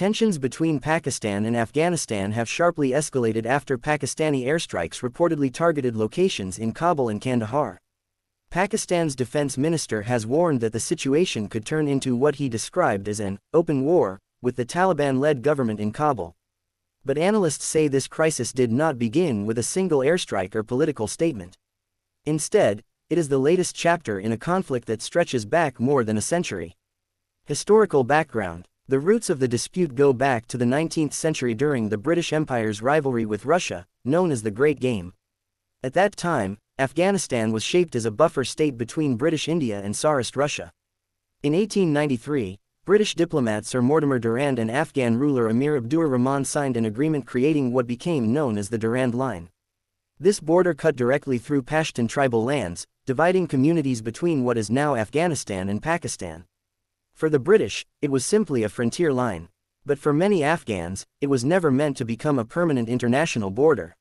Tensions between Pakistan and Afghanistan have sharply escalated after Pakistani airstrikes reportedly targeted locations in Kabul and Kandahar. Pakistan's defense minister has warned that the situation could turn into what he described as an open war with the Taliban-led government in Kabul. But analysts say this crisis did not begin with a single airstrike or political statement. Instead, it is the latest chapter in a conflict that stretches back more than a century. Historical background. The roots of the dispute go back to the 19th century during the British Empire's rivalry with Russia, known as the Great Game. At that time, Afghanistan was shaped as a buffer state between British India and Tsarist Russia. In 1893, British diplomat Sir Mortimer Durand and Afghan ruler Amir Abdur Rahman signed an agreement creating what became known as the Durand Line. This border cut directly through Pashtun tribal lands, dividing communities between what is now Afghanistan and Pakistan. For the British, it was simply a frontier line. But for many Afghans, it was never meant to become a permanent international border.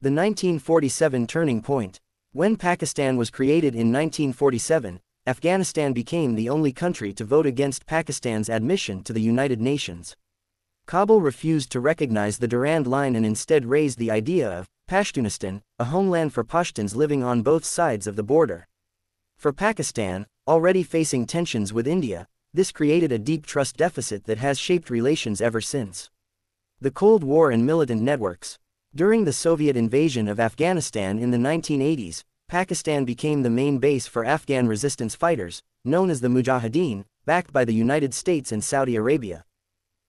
The 1947 turning point. When Pakistan was created in 1947, Afghanistan became the only country to vote against Pakistan's admission to the United Nations. Kabul refused to recognize the Durand Line and instead raised the idea of Pashtunistan, a homeland for Pashtuns living on both sides of the border. For Pakistan, already facing tensions with India, this created a deep trust deficit that has shaped relations ever since. The Cold War and militant networks. During the Soviet invasion of Afghanistan in the 1980s, Pakistan became the main base for Afghan resistance fighters, known as the Mujahideen, backed by the United States and Saudi Arabia.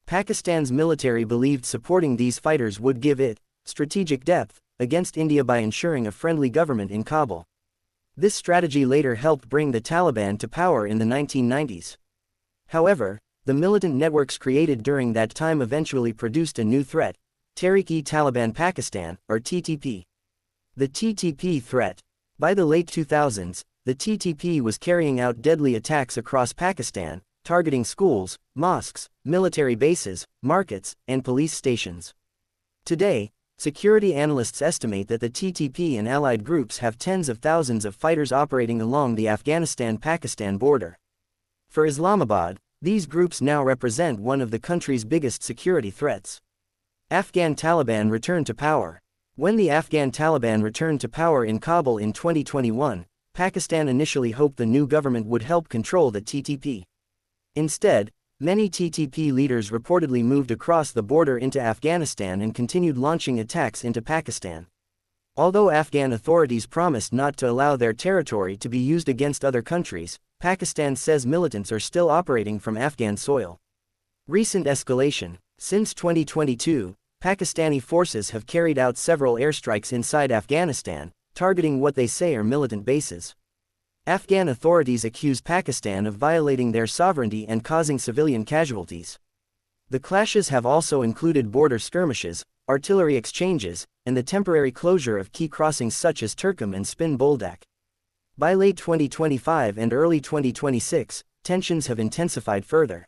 Pakistan's military believed supporting these fighters would give it strategic depth against India by ensuring a friendly government in Kabul. This strategy later helped bring the Taliban to power in the 1990s. However, the militant networks created during that time eventually produced a new threat, Tehreek-e-Taliban Pakistan, or TTP. The TTP threat. By the late 2000s, the TTP was carrying out deadly attacks across Pakistan, targeting schools, mosques, military bases, markets, and police stations. Today, security analysts estimate that the TTP and allied groups have tens of thousands of fighters operating along the Afghanistan-Pakistan border. For Islamabad, these groups now represent one of the country's biggest security threats. Afghan Taliban returned to power. When the Afghan Taliban returned to power in Kabul in 2021, Pakistan initially hoped the new government would help control the TTP. Instead, many TTP leaders reportedly moved across the border into Afghanistan and continued launching attacks into Pakistan. Although Afghan authorities promised not to allow their territory to be used against other countries, Pakistan says militants are still operating from Afghan soil. Recent escalation. Since 2022, Pakistani forces have carried out several airstrikes inside Afghanistan, targeting what they say are militant bases. Afghan authorities accuse Pakistan of violating their sovereignty and causing civilian casualties. The clashes have also included border skirmishes, artillery exchanges, and the temporary closure of key crossings such as Turkham and Spin Boldak. By late 2025 and early 2026, tensions have intensified further.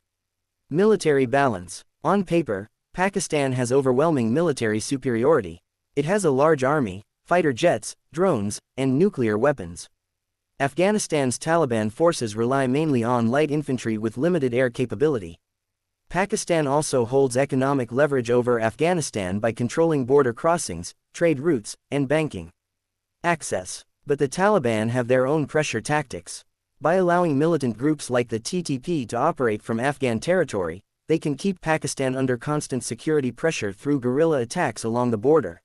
Military balance. On paper, Pakistan has overwhelming military superiority. It has a large army, fighter jets, drones, and nuclear weapons. Afghanistan's Taliban forces rely mainly on light infantry with limited air capability. Pakistan also holds economic leverage over Afghanistan by controlling border crossings, trade routes, and banking access. But the Taliban have their own pressure tactics. By allowing militant groups like the TTP to operate from Afghan territory, they can keep Pakistan under constant security pressure through guerrilla attacks along the border.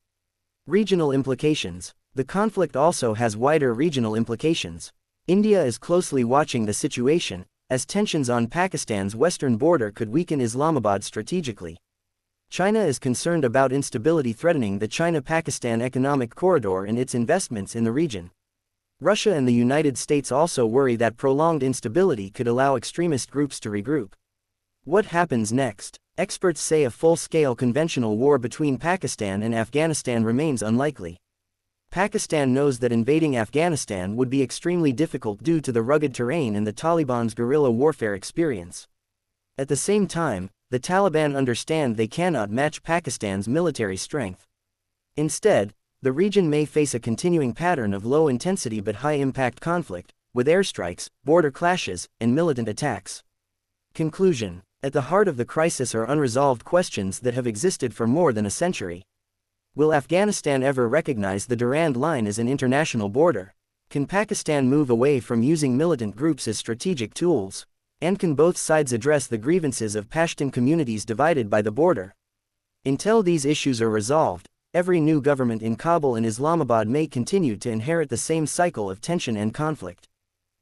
Regional implications. The conflict also has wider regional implications. India is closely watching the situation, as tensions on Pakistan's western border could weaken Islamabad strategically. China is concerned about instability threatening the China-Pakistan economic corridor and its investments in the region. Russia and the United States also worry that prolonged instability could allow extremist groups to regroup. What happens next? Experts say a full-scale conventional war between Pakistan and Afghanistan remains unlikely. Pakistan knows that invading Afghanistan would be extremely difficult due to the rugged terrain and the Taliban's guerrilla warfare experience. At the same time, the Taliban understand they cannot match Pakistan's military strength. Instead, the region may face a continuing pattern of low-intensity but high-impact conflict, with airstrikes, border clashes, and militant attacks. Conclusion. At the heart of the crisis are unresolved questions that have existed for more than a century. Will Afghanistan ever recognize the Durand Line as an international border? Can Pakistan move away from using militant groups as strategic tools? And can both sides address the grievances of Pashtun communities divided by the border? Until these issues are resolved, every new government in Kabul and Islamabad may continue to inherit the same cycle of tension and conflict.